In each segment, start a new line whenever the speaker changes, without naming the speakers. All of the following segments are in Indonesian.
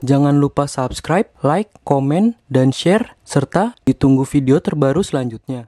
Jangan lupa subscribe, like, komen, dan share, serta ditunggu video terbaru selanjutnya.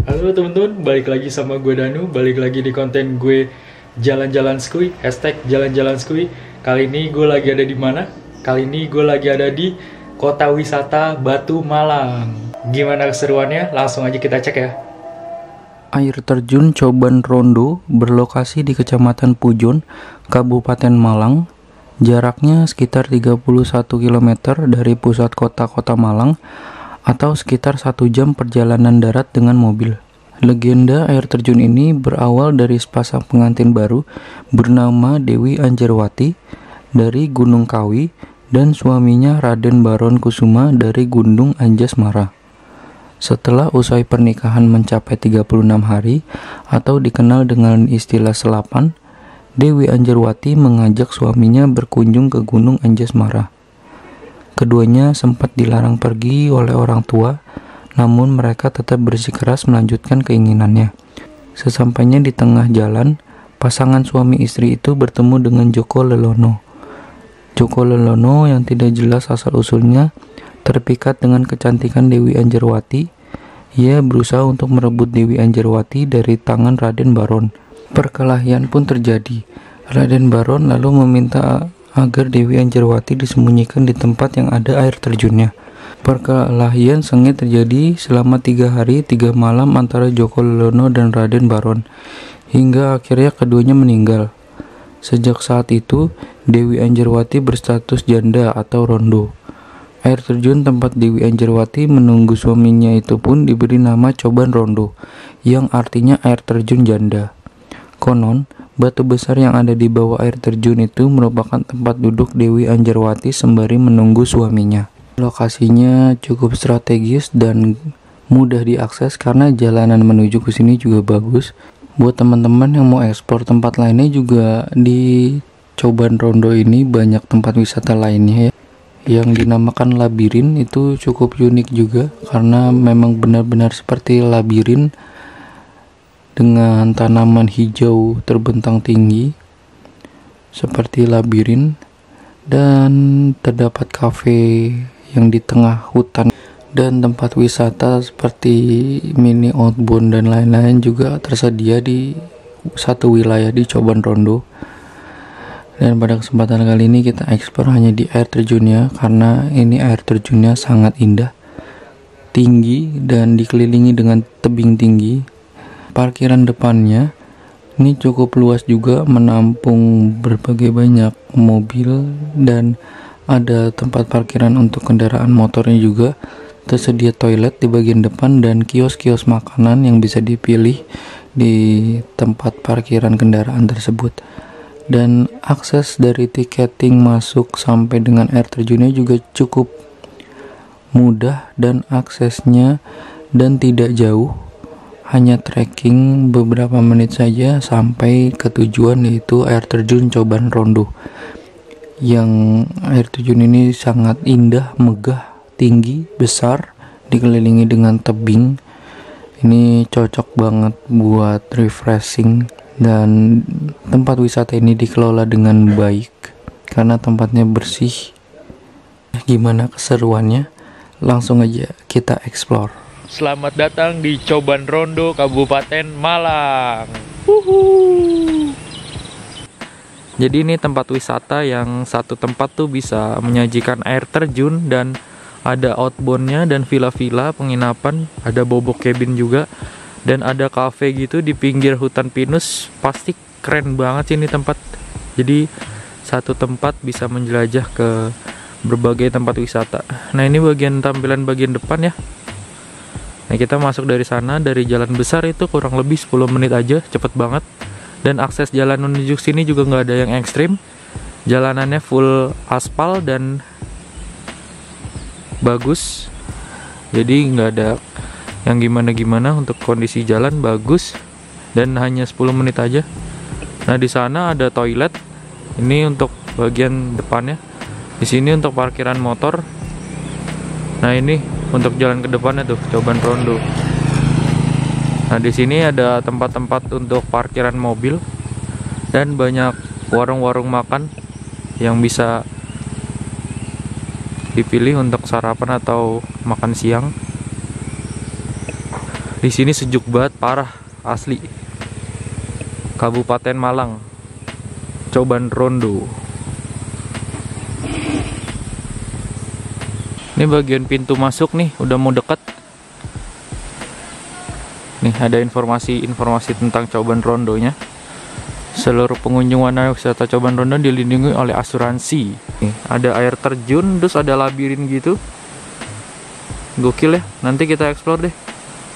Halo teman-teman, balik lagi sama gue Danu, balik lagi di konten gue Jalan-Jalan Skuy, hashtag Jalan-Jalan Skuy. Kali ini gue lagi ada di mana? Kali ini gue lagi ada di kota wisata Batu Malang. Gimana keseruannya? Langsung aja kita cek ya.
Air terjun Coban Rondo berlokasi di Kecamatan Pujon, Kabupaten Malang. Jaraknya sekitar 31 km dari pusat kota Malang atau sekitar 1 jam perjalanan darat dengan mobil. Legenda air terjun ini berawal dari sepasang pengantin baru bernama Dewi Anjarwati dari Gunung Kawi dan suaminya Raden Baron Kusuma dari Gunung Anjasmara. Setelah usai pernikahan mencapai 36 hari atau dikenal dengan istilah selapan, Dewi Anjarwati mengajak suaminya berkunjung ke Gunung Anjasmara. Keduanya sempat dilarang pergi oleh orang tua, namun mereka tetap bersikeras melanjutkan keinginannya. Sesampainya di tengah jalan, pasangan suami istri itu bertemu dengan Joko Lelono. Joko Lelono yang tidak jelas asal-usulnya terpikat dengan kecantikan Dewi Anjarwati. Ia berusaha untuk merebut Dewi Anjarwati dari tangan Raden Baron. Perkelahian pun terjadi. Raden Baron lalu meminta agar Dewi Anjarwati disembunyikan di tempat yang ada air terjunnya. Perkelahian sengit terjadi selama 3 hari 3 malam antara Joko Lelono dan Raden Baron, hingga akhirnya keduanya meninggal. Sejak saat itu, Dewi Anjarwati berstatus janda atau rondo. Air terjun tempat Dewi Anjarwati menunggu suaminya itu pun diberi nama Coban Rondo, yang artinya air terjun janda. Konon, batu besar yang ada di bawah air terjun itu merupakan tempat duduk Dewi Anjarwati sembari menunggu suaminya. Lokasinya cukup strategis dan mudah diakses karena jalanan menuju ke sini juga bagus. Buat teman-teman yang mau eksplor tempat lainnya juga di Coban Rondo ini banyak tempat wisata lainnya ya. Yang dinamakan labirin itu cukup unik juga karena memang benar-benar seperti labirin dengan tanaman hijau terbentang tinggi seperti labirin, dan terdapat kafe yang di tengah hutan dan tempat wisata seperti mini outbound dan lain-lain juga tersedia di satu wilayah di Coban Rondo. Dan pada kesempatan kali ini kita eksplor hanya di air terjunnya karena ini air terjunnya sangat indah, tinggi dan dikelilingi dengan tebing tinggi. Parkiran depannya ini cukup luas juga, menampung berbagai banyak mobil dan ada tempat parkiran untuk kendaraan motornya juga. Tersedia toilet di bagian depan dan kios-kios makanan yang bisa dipilih di tempat parkiran kendaraan tersebut. Dan akses dari tiketing masuk sampai dengan air terjunnya juga cukup mudah dan aksesnya dan tidak jauh. Hanya trekking beberapa menit saja sampai ke tujuan, yaitu air terjun Coban Rondo. Yang air terjun ini sangat indah, megah, tinggi, besar, dikelilingi dengan tebing. Ini cocok banget buat refreshing, dan tempat wisata ini dikelola dengan baik karena tempatnya bersih. Gimana keseruannya? Langsung aja kita explore.
Selamat datang di Coban Rondo, Kabupaten Malang.
Jadi ini tempat wisata yang satu tempat tuh bisa menyajikan air terjun dan ada outboundnya dan villa-villa penginapan, ada bobok cabin juga, dan ada cafe gitu di pinggir hutan pinus. Pasti keren banget sih ini tempat. Jadi satu tempat bisa menjelajah ke berbagai tempat wisata. Nah ini tampilan bagian depan ya. Nah kita masuk dari sana, dari jalan besar itu kurang lebih 10 menit aja, cepet banget. Dan akses jalan menuju sini juga nggak ada yang ekstrim. Jalanannya full aspal dan bagus. Jadi nggak ada yang gimana-gimana, untuk kondisi jalan bagus. Dan hanya 10 menit aja. Nah, di sana ada toilet. Ini untuk bagian depannya. Di sini untuk parkiran motor. Nah, ini untuk jalan ke depannya tuh, Coban Rondo. Nah, di sini ada tempat-tempat untuk parkiran mobil dan banyak warung-warung makan yang bisa dipilih untuk sarapan atau makan siang. Di sini sejuk banget, parah, asli. Kabupaten Malang, Coban Rondo. Ini bagian pintu masuk nih, udah mau deket. Nih ada informasi tentang Coban Rondonya. Seluruh pengunjung wahana wisata Coban Rondo dilindungi oleh asuransi. Nih, ada air terjun, terus ada labirin gitu. Gokil ya, nanti kita explore deh.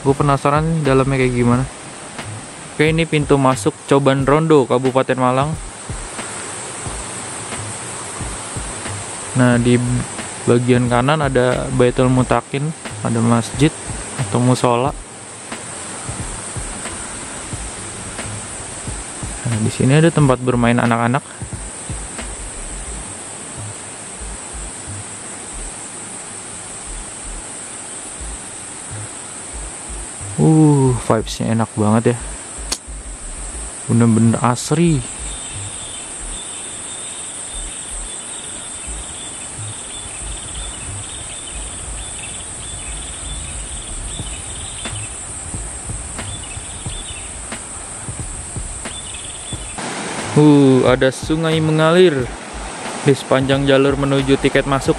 Gue penasaran nih dalamnya kayak gimana. Oke, ini pintu masuk Coban Rondo, Kabupaten Malang. Nah, di bagian kanan ada Baitul Mutakin, ada masjid atau musola. Nah, di sini ada tempat bermain anak-anak. Vibes-nya enak banget ya. Bener-bener asri. Ada sungai mengalir di sepanjang jalur menuju tiket masuk.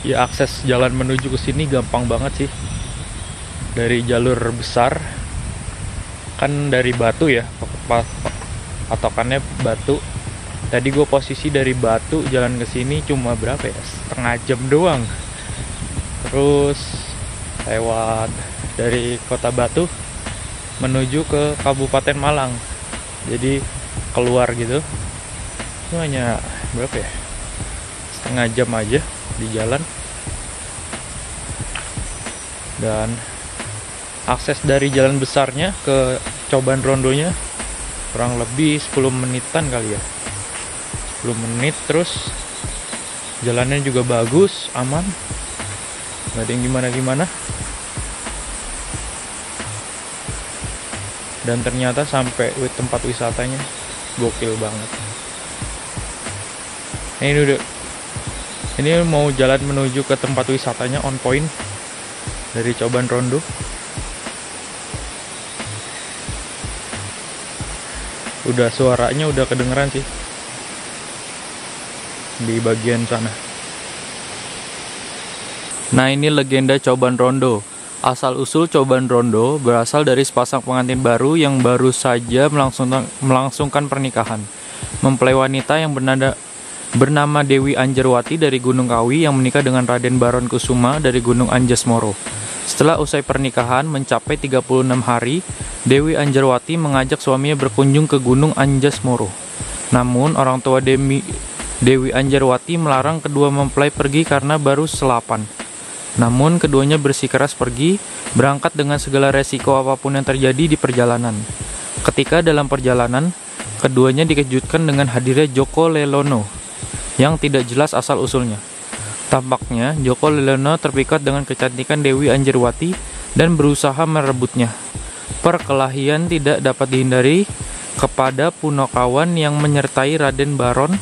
Ya, akses jalan menuju ke sini gampang banget sih. Dari jalur besar, kan dari Batu ya, patokannya Batu. Tadi gue posisi dari Batu jalan ke sini cuma berapa ya, setengah jam doang. Terus lewat dari kota Batu menuju ke Kabupaten Malang, jadi keluar gitu. Itu hanya berapa ya, setengah jam aja di jalan. Dan akses dari jalan besarnya ke Coban Rondonya kurang lebih 10 menitan kali ya, 10 menit. Terus jalannya juga bagus, aman, gak ada yang gimana-gimana. Dan ternyata sampai tempat wisatanya gokil banget. Ini mau jalan menuju ke tempat wisatanya, on point dari Coban Rondo. Udah suaranya udah kedengeran sih di bagian sana. Nah, ini legenda Coban Rondo. Asal usul Coban Rondo berasal dari sepasang pengantin baru yang baru saja melangsungkan pernikahan. Mempelai wanita yang bernama Dewi Anjarwati dari Gunung Kawi yang menikah dengan Raden Baron Kusuma dari Gunung Anjas-Moro. Setelah usai pernikahan mencapai 36 hari, Dewi Anjarwati mengajak suaminya berkunjung ke Gunung Anjas-Moro. Namun, orang tua Dewi Anjarwati melarang kedua mempelai pergi karena baru selapan. Namun, keduanya bersikeras pergi, berangkat dengan segala resiko apapun yang terjadi di perjalanan. Ketika dalam perjalanan, keduanya dikejutkan dengan hadirnya Joko Lelono yang tidak jelas asal-usulnya. Tampaknya Joko Lelono terpikat dengan kecantikan Dewi Anjarwati dan berusaha merebutnya. Perkelahian tidak dapat dihindari kepada Punokawan yang menyertai Raden Baron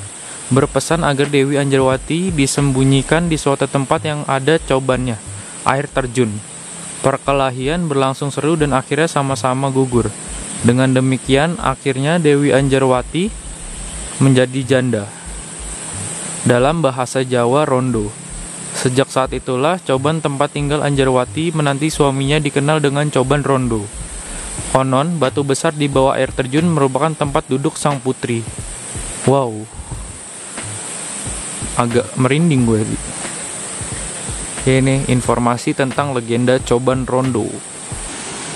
berpesan agar Dewi Anjarwati disembunyikan di suatu tempat yang ada cobannya, air terjun. Perkelahian berlangsung seru dan akhirnya sama-sama gugur. Dengan demikian, akhirnya Dewi Anjarwati menjadi janda. Dalam bahasa Jawa, Rondo. Sejak saat itulah, coban tempat tinggal Anjarwati menanti suaminya dikenal dengan Coban Rondo. Konon, batu besar di bawah air terjun merupakan tempat duduk sang putri. Wow. Agak merinding gue. Ini informasi tentang legenda Coban Rondo.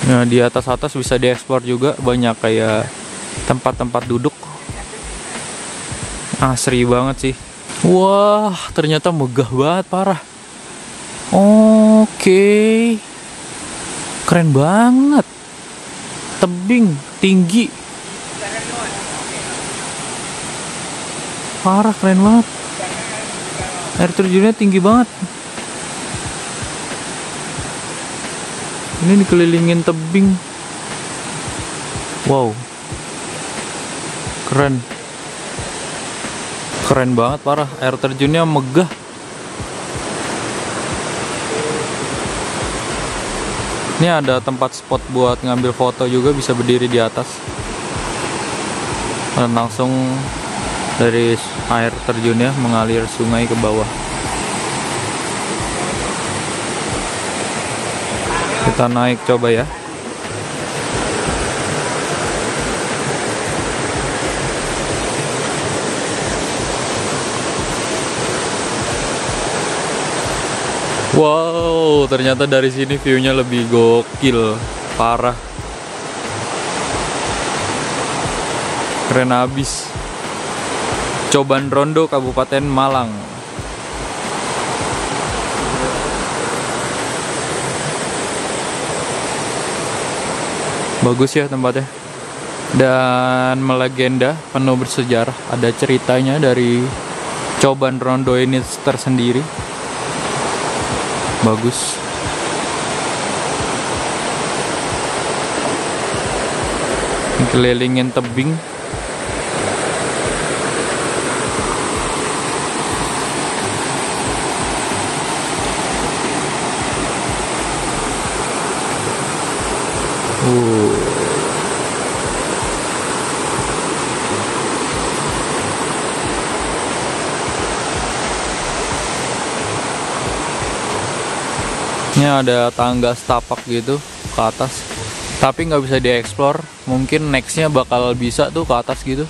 Nah, di atas bisa dieksplor juga, banyak kayak tempat-tempat duduk. Asri banget sih. Wah, ternyata megah banget, parah. Oke. Keren banget. Tebing, tinggi. Parah, keren banget. Air terjunnya tinggi banget. Ini dikelilingin tebing. Wow. Keren. Keren banget, parah. Air terjunnya megah. Ini ada tempat spot buat ngambil foto juga, bisa berdiri di atas. Dan langsung dari air terjunnya mengalir sungai ke bawah. Kita naik coba ya. Wow, ternyata dari sini view-nya lebih gokil, parah. Keren abis. Coban Rondo, Kabupaten Malang. Bagus ya tempatnya. Dan melegenda, penuh bersejarah. Ada ceritanya dari Coban Rondo ini tersendiri. Bagus. Kelilingin tebing. Ini ada tangga setapak gitu ke atas, tapi nggak bisa dieksplor. Mungkin nextnya bakal bisa tuh ke atas gitu.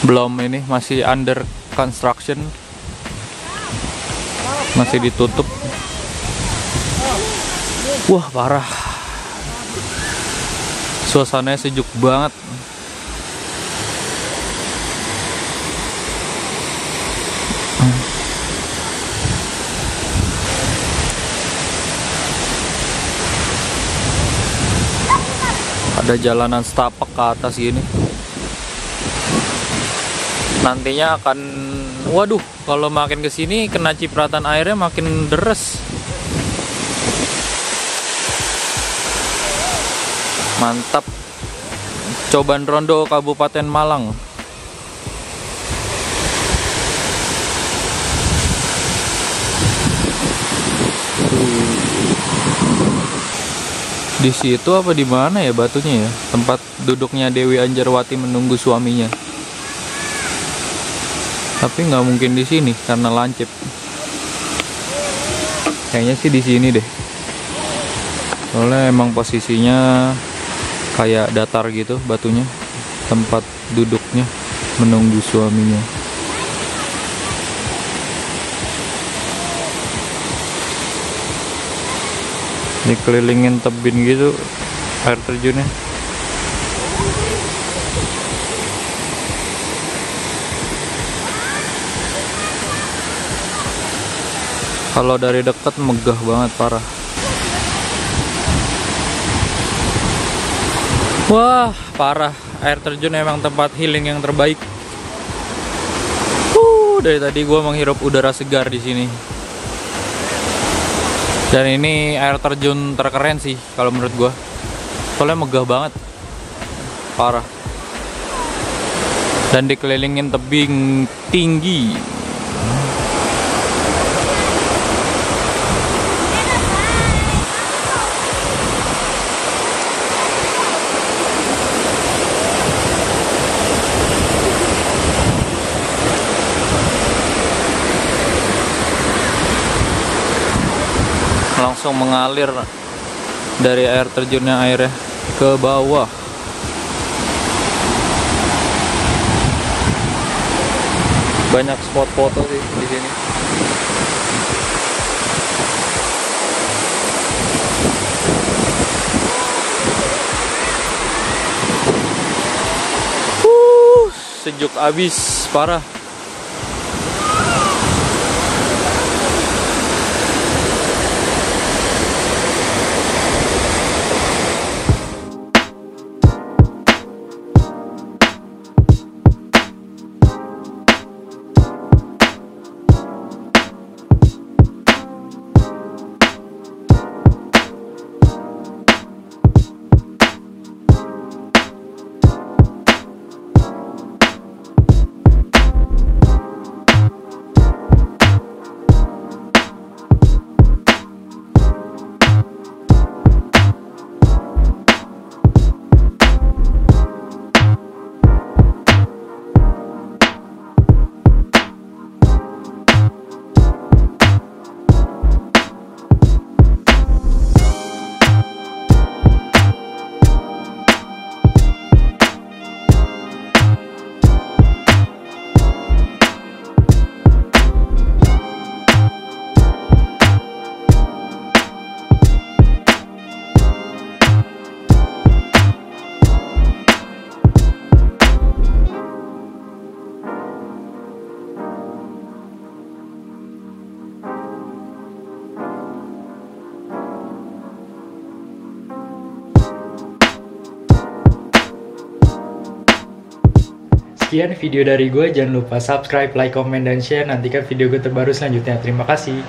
Belum, ini masih under construction, masih ditutup. Wah, parah. Suasananya sejuk banget. Ada jalanan setapak ke atas gini. Nantinya akan, waduh, kalau makin kesini kena cipratan airnya makin deres. Mantap. Coban Rondo, Kabupaten Malang. Di situ apa di mana ya batunya ya? Tempat duduknya Dewi Anjarwati menunggu suaminya. Tapi nggak mungkin di sini karena lancip. Kayaknya sih di sini deh. Soalnya emang posisinya kayak datar gitu batunya. Tempat duduknya menunggu suaminya. Dikelilingin tebing gitu air terjunnya. Kalau dari dekat megah banget, parah. Wah, parah. Air terjun emang tempat healing yang terbaik. Dari tadi gua menghirup udara segar di sini. Dan ini air terjun terkeren sih kalau menurut gua. Soalnya megah banget. Parah. Dan dikelilingin tebing tinggi. Langsung mengalir dari air terjunnya airnya ke bawah. Banyak spot foto sih di sini. sejuk abis, parah.
Sekian video dari gue, jangan lupa subscribe, like, comment, dan share. Nantikan video gue terbaru selanjutnya. Terima kasih.